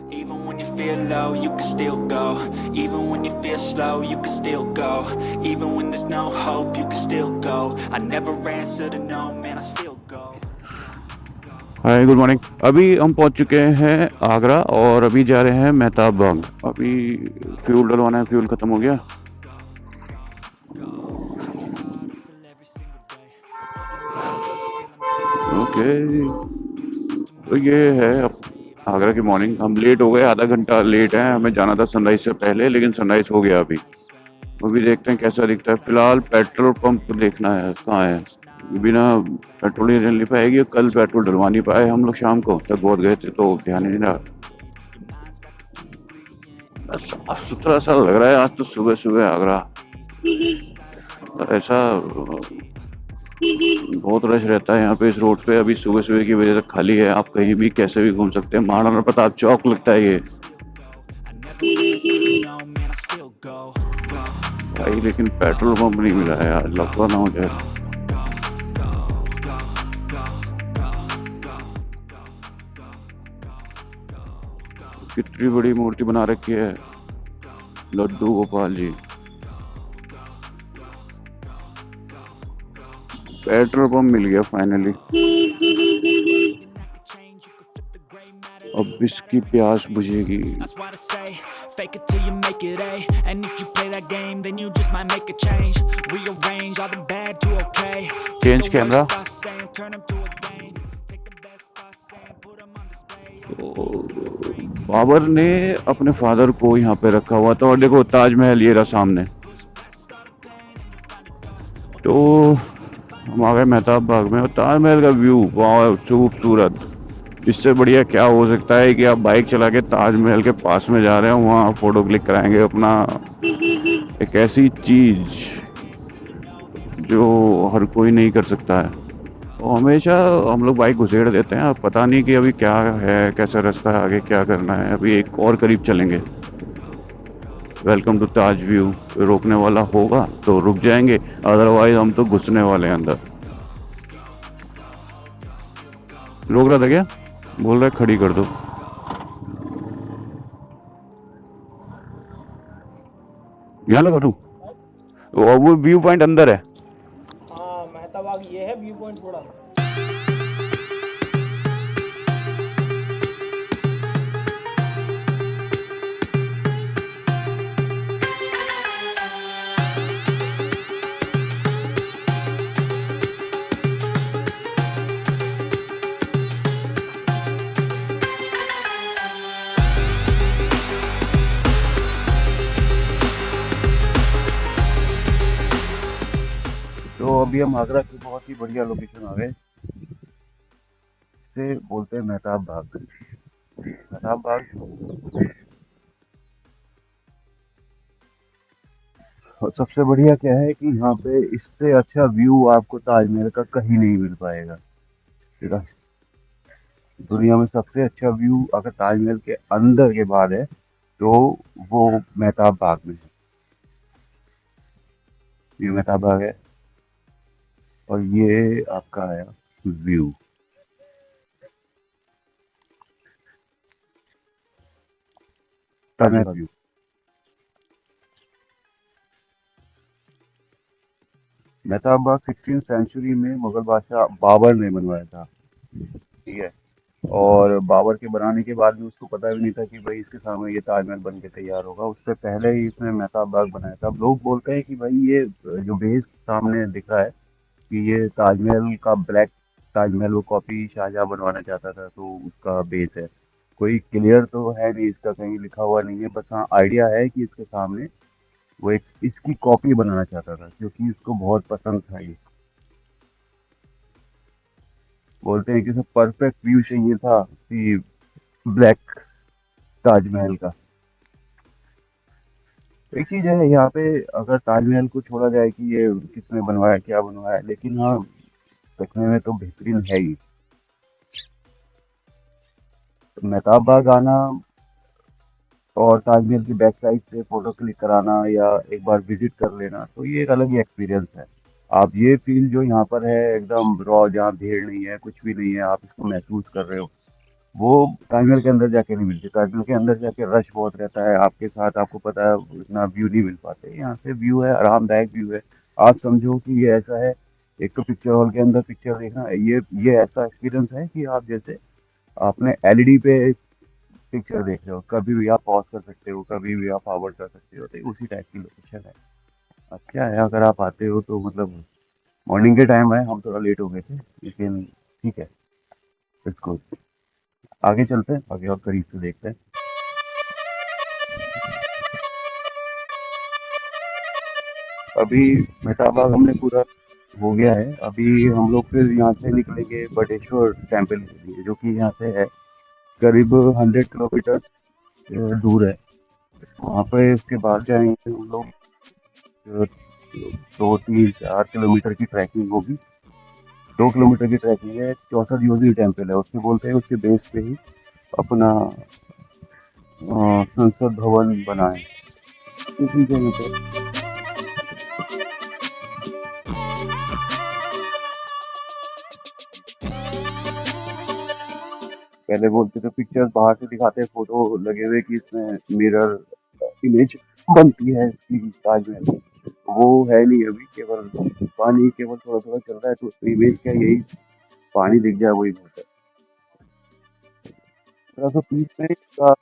Even when you feel low, you can still go. Even when you feel slow, you can still go. Even when there's no hope, you can still go. I never answer to no, man, I still go. Hi good morning. अभी हम पहुंच चुके हैं आगरा और अभी जा रहे हैं मेहताब बाग। अभी फ्यूल डलवाना है, फ्यूल खत्म हो गया। ओके, तो ये है आगरा की मॉर्निंग। हम लेट हो गए, आधा घंटा लेट है। हमें जाना था सनराइज से पहले, लेकिन सनराइज हो गया अभी देखते हैं कैसा दिखता है। फिलहाल पेट्रोल पंप देखना है कहाँ है। बिना पेट्रोल ही नहीं पाएगी, कल पेट्रोल डलवा नहीं पाए हम लोग, शाम को तक बहुत गए थे तो ध्यान ही नहीं रहा। साफ सुथरा सा लग रहा है आज तो। सुबह सुबह आगरा ऐसा बहुत रश रहता है यहाँ पे इस रोड पे। अभी सुबह सुबह की वजह से खाली है, आप कहीं भी कैसे भी घूम सकते हैं। महाराणा प्रताप चौक लगता है ये भाई, लेकिन पेट्रोल पंप नहीं मिला है यार, लगता ना हो जाए। कितनी बड़ी मूर्ति बना रखी है लड्डू गोपाल जी। पेट्रोल पंप मिल गया फाइनली। अब इसकी प्यास बुझेगी। Fake it till you make it A. And if you play that game, then you just might make a change. Rearrange all the bad to okay. Take change the camera. worst thoughts saying, turn them to a game. Take the best thoughts saying, put them on display. Babur ने अपने father को यहाँ पे रखा हुआ था। और देखो ताजमहल ये रहा सामने। तो हम आ गए मेहताब बाग में और ताजमहल का व्यू बहुत खूबसूरत। इससे बढ़िया क्या हो सकता है कि आप बाइक चला के ताजमहल के पास में जा रहे हैं, वहाँ फोटो क्लिक कराएंगे अपना। एक ऐसी चीज जो हर कोई नहीं कर सकता है। तो हमेशा हम लोग बाइक घुसेड़ देते हैं। अब पता नहीं कि अभी क्या है, कैसा रास्ता है, आगे क्या करना है। अभी एक और करीब चलेंगे। Welcome to Taj View. रोकने वाला होगा तो रुक जाएंगे, अदरवाइज हम तो घुसने वाले हैं अंदर। रोक रहा था क्या? बोल रहा है खड़ी कर दो। यहाँ लगा तू, वो व्यू पॉइंट अंदर है। हाँ मेहता बाग ये है व्यू पॉइंट थोड़ा। तो अभी हम आगरा की बहुत ही बढ़िया लोकेशन आ गए। इसे बोलते हैं मेहताब बाग। मेहताब बाग। और सबसे बढ़िया क्या है कि यहाँ पे इससे अच्छा व्यू आपको ताजमहल का कहीं नहीं मिल पाएगा। ठीक है, दुनिया में सबसे अच्छा व्यू अगर ताजमहल के अंदर के बाद है तो वो मेहताब बाग में है। ये मेहताब बाग है और ये आपका है व्यू। ताजमहल का व्यू। मेहताब बाग 16वीं सेंचुरी में मुगल बादशाह बाबर ने बनवाया था। ठीक है, और बाबर के बनाने के बाद भी उसको पता भी नहीं था कि भाई इसके सामने ये ताजमहल बन के तैयार होगा। उससे पहले ही इसने मेहताब बाग बनाया था। अब लोग बोलते हैं कि भाई ये जो बेस सामने दिख रहा है कि ये ताजमहल का ब्लैक ताजमहल वो कॉपी शाहजहां बनवाना चाहता था, तो उसका बेस है। कोई क्लियर तो है नहीं, इसका कहीं लिखा हुआ नहीं है, बस हाँ आइडिया है कि इसके सामने वो एक इसकी कॉपी बनाना चाहता था क्योंकि उसको बहुत पसंद था ये। बोलते हैं कि सब परफेक्ट व्यू चाहिए था कि ब्लैक ताजमहल का। एक चीज है यहाँ पे, अगर ताजमहल को छोड़ा जाए कि ये किसने बनवाया क्या बनवाया, लेकिन हाँ देखने में तो बेहतरीन है ही। तो मेहताब बाग आना और ताजमहल की बैक साइड से फोटो क्लिक कराना या एक बार विजिट कर लेना, तो ये एक अलग ही एक्सपीरियंस है। आप ये फील जो यहाँ पर है एकदम रॉ, जहाँ भीड़ नहीं है कुछ भी नहीं है, आप इसको महसूस कर रहे हो, वो ताजमहल के अंदर जाके नहीं मिलती। ताजमहल के अंदर जाके रश बहुत रहता है, आपके साथ आपको पता है इतना व्यू नहीं मिल पाते। यहाँ से व्यू है, आरामदायक व्यू है। आप समझो कि ये ऐसा है, एक तो पिक्चर हॉल के अंदर पिक्चर देखना, ये ऐसा एक्सपीरियंस है कि आप जैसे आपने एलईडी पे पिक्चर देख रहे हो, कभी भी आप पॉज कर सकते हो, कभी भी आप फॉरवर्ड कर सकते हो, तो उसी टाइप की लोकेशन है। अब क्या है, अगर आप आते हो तो मतलब मॉर्निंग के टाइम है, हम थोड़ा लेट हो गए थे, लेकिन ठीक है, इट्स गुड। आगे चलते हैं, आगे और करीब से देखते हैं। अभी मेहताबाद हमने पूरा हो गया है। अभी हम लोग फिर यहाँ से निकलेंगे बटेश्वर टेम्पल के लिए, जो कि यहाँ से है करीब 100 किलोमीटर दूर है। वहाँ पे उसके बाद जाएंगे हम लोग। अ, 2 3 4 किलोमीटर की ट्रैकिंग होगी। 2 किलोमीटर की ट्रैकिंग है। 64 ज्योति टेम्पल है, उसके बोलते हैं, उसके बेस पे ही अपना संसद भवन बना है, उसी जगह पे। पहले बोलते थे पिक्चर्स बाहर से दिखाते हैं, फोटो लगे हुए कि इसमें मिरर इमेज बनती है इसकी ताजमहल की। वो है नहीं अभी, केवल पानी केवल थोड़ा थोड़ा चल रहा है, तो उसमें इमेज क्या है, यही पानी दिख जाए वही बहुत है। 1730 में इसका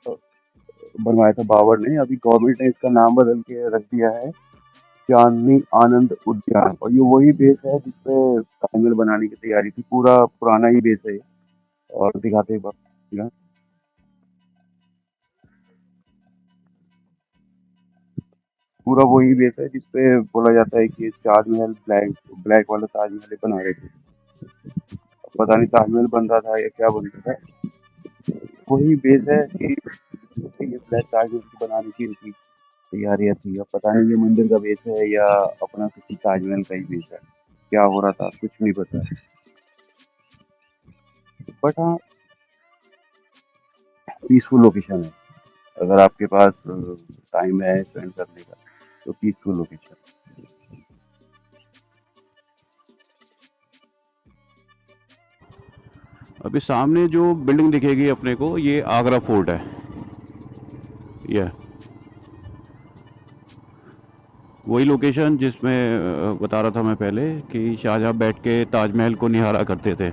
बनवाया था बाबर ने। अभी गवर्नमेंट ने इसका नाम बदल के रख दिया है चांदनी आनंद उद्यान, और ये वही बेस है जिसपे ताजमहल बनाने की तैयारी थी। पूरा पुराना ही बेस है ये। और दिखाते एक बार, पूरा वही बेस है जिसपे बोला जाता है कि ताजमहल ब्लैक ब्लैक वाला ताजमहल बना रहे थे। पता नहीं ताजमहल बन रहा था या क्या बन रहा था, वही बेस है कि ये ब्लैक ताजमहल की बनाने की इनकी तैयारियां थी। अब पता नहीं ये मंदिर का बेस है या अपना किसी ताजमहल का ही बेस है, क्या हो रहा था कुछ नहीं पता। बट हाँ, पीसफुल लोकेशन है। अगर आपके पास टाइम है स्पेंड करने का, तो पीसफुल लोकेशन। अभी सामने जो बिल्डिंग दिखेगी अपने को, ये आगरा फोर्ट है। ये वही लोकेशन जिसमें बता रहा था मैं पहले कि शाहजहां बैठ के ताजमहल को निहारा करते थे।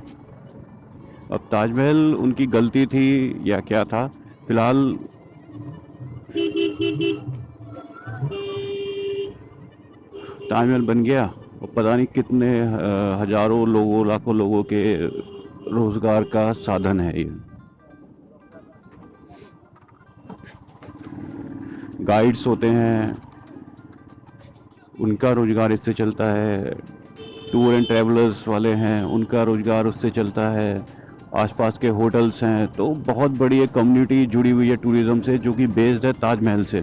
अब ताजमहल उनकी गलती थी या क्या था, फिलहाल ताजमहल बन गया और पता नहीं कितने हजारों लोगों लाखों लोगों के रोजगार का साधन है ये। गाइड्स होते हैं, उनका रोजगार इससे चलता है। टूर एंड ट्रैवलर्स वाले हैं, उनका रोजगार उससे चलता है। आसपास के होटल्स हैं, तो बहुत बड़ी एक कम्युनिटी जुड़ी हुई है टूरिज्म से, जो कि बेस्ड है ताजमहल से।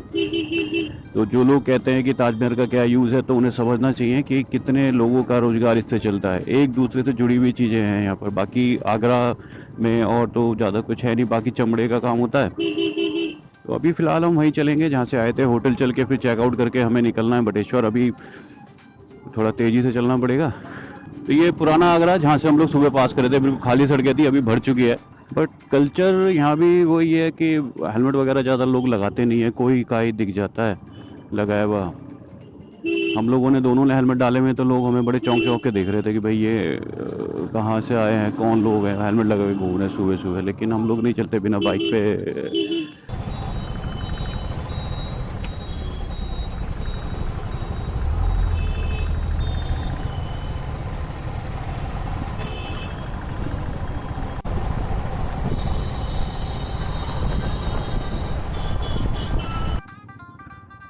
तो जो लोग कहते हैं कि ताजमहल का क्या यूज़ है, तो उन्हें समझना चाहिए कि कितने लोगों का रोजगार इससे चलता है। एक दूसरे से जुड़ी हुई चीज़ें हैं यहाँ पर। बाकी आगरा में और तो ज़्यादा कुछ है नहीं, बाकी चमड़े का काम होता है। तो अभी फ़िलहाल हम वहीं चलेंगे जहाँ से आए थे। होटल चल के फिर चेकआउट करके हमें निकलना है बटेश्वर। अभी थोड़ा तेज़ी से चलना पड़ेगा। तो ये पुराना आगरा जहाँ से हम लोग सुबह पास करे थे, बिल्कुल खाली सड़कें थी, अभी भर चुकी है। बट कल्चर यहाँ भी वही है कि हेलमेट वगैरह ज़्यादा लोग लगाते नहीं है, कोई का ही दिख जाता है लगाया हुआ। हम लोगों ने दोनों ने हेलमेट डाले हुए, तो लोग हमें बड़े चौंक चौंक के देख रहे थे कि भाई ये कहाँ से आए हैं, कौन लोग हैं हेलमेट लगा के घूम रहे हैं सुबह सुबह। लेकिन हम लोग नहीं चलते बिना बाइक पे।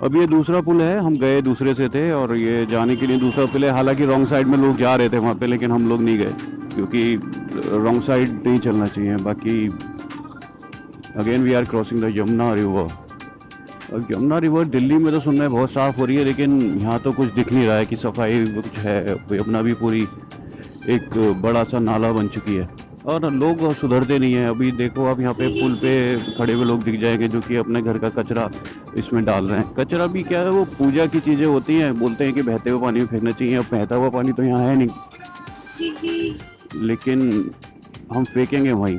अब ये दूसरा पुल है, हम गए दूसरे से थे, और ये जाने के लिए दूसरा पुल है। हालांकि रॉन्ग साइड में लोग जा रहे थे वहाँ पे, लेकिन हम लोग नहीं गए क्योंकि रॉन्ग साइड नहीं चलना चाहिए। बाकी again we are crossing the Yamuna river. और यमुना रिवर दिल्ली में तो सुनना है बहुत साफ़ हो रही है, लेकिन यहाँ तो कुछ दिख नहीं रहा है कि सफाई कुछ है। यमुना भी पूरी एक बड़ा सा नाला बन चुकी है और लोग सुधरते नहीं हैं। अभी देखो आप यहाँ पे पुल पे खड़े हुए लोग दिख जाएंगे जो कि अपने घर का कचरा इसमें डाल रहे हैं। कचरा भी क्या है, वो पूजा की चीज़ें होती हैं, बोलते हैं कि बहते हुए पानी में फेंकना चाहिए। अब बहता हुआ पानी तो यहाँ है नहीं, लेकिन हम फेंकेंगे वहीं।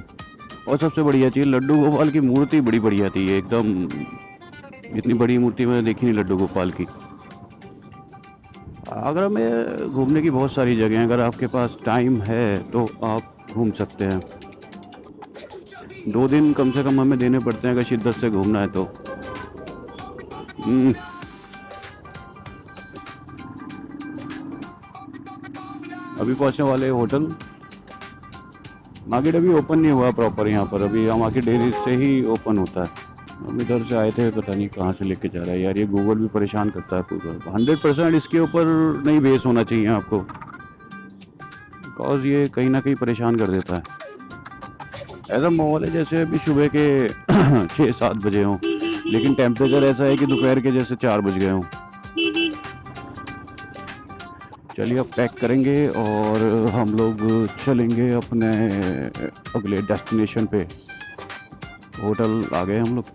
और सबसे बढ़िया चीज़, लड्डू गोपाल की मूर्ति बड़ी बढ़िया थी एकदम। इतनी बड़ी मूर्ति मैंने देखी नहीं लड्डू गोपाल की। आगरा में घूमने की बहुत सारी जगह हैं, अगर आपके पास टाइम है तो आप घूम सकते हैं। 2 दिन कम से कम हमें देने पड़ते हैं अगर शिद्दत से घूमना है तो। अभी पहुंचने वाले होटल। मार्केट अभी ओपन नहीं हुआ प्रॉपर यहाँ पर, अभी मार्केट डेली से ही ओपन होता है। हम इधर से आए थे, पता नहीं कहाँ से लेके जा रहा है यार, ये गूगल भी परेशान करता है पूरा। 100% इसके ऊपर नहीं बेस होना चाहिए आपको, बिकॉज ये कहीं ना कहीं परेशान कर देता है। ऐसा माहौल है जैसे अभी सुबह के 6-7 बजे हों, लेकिन टेम्परेचर ऐसा है कि दोपहर के जैसे 4 बज गए हों। चलिए अब पैक करेंगे और हम लोग चलेंगे अपने अगले डेस्टिनेशन पे। होटल आ गए हम लोग।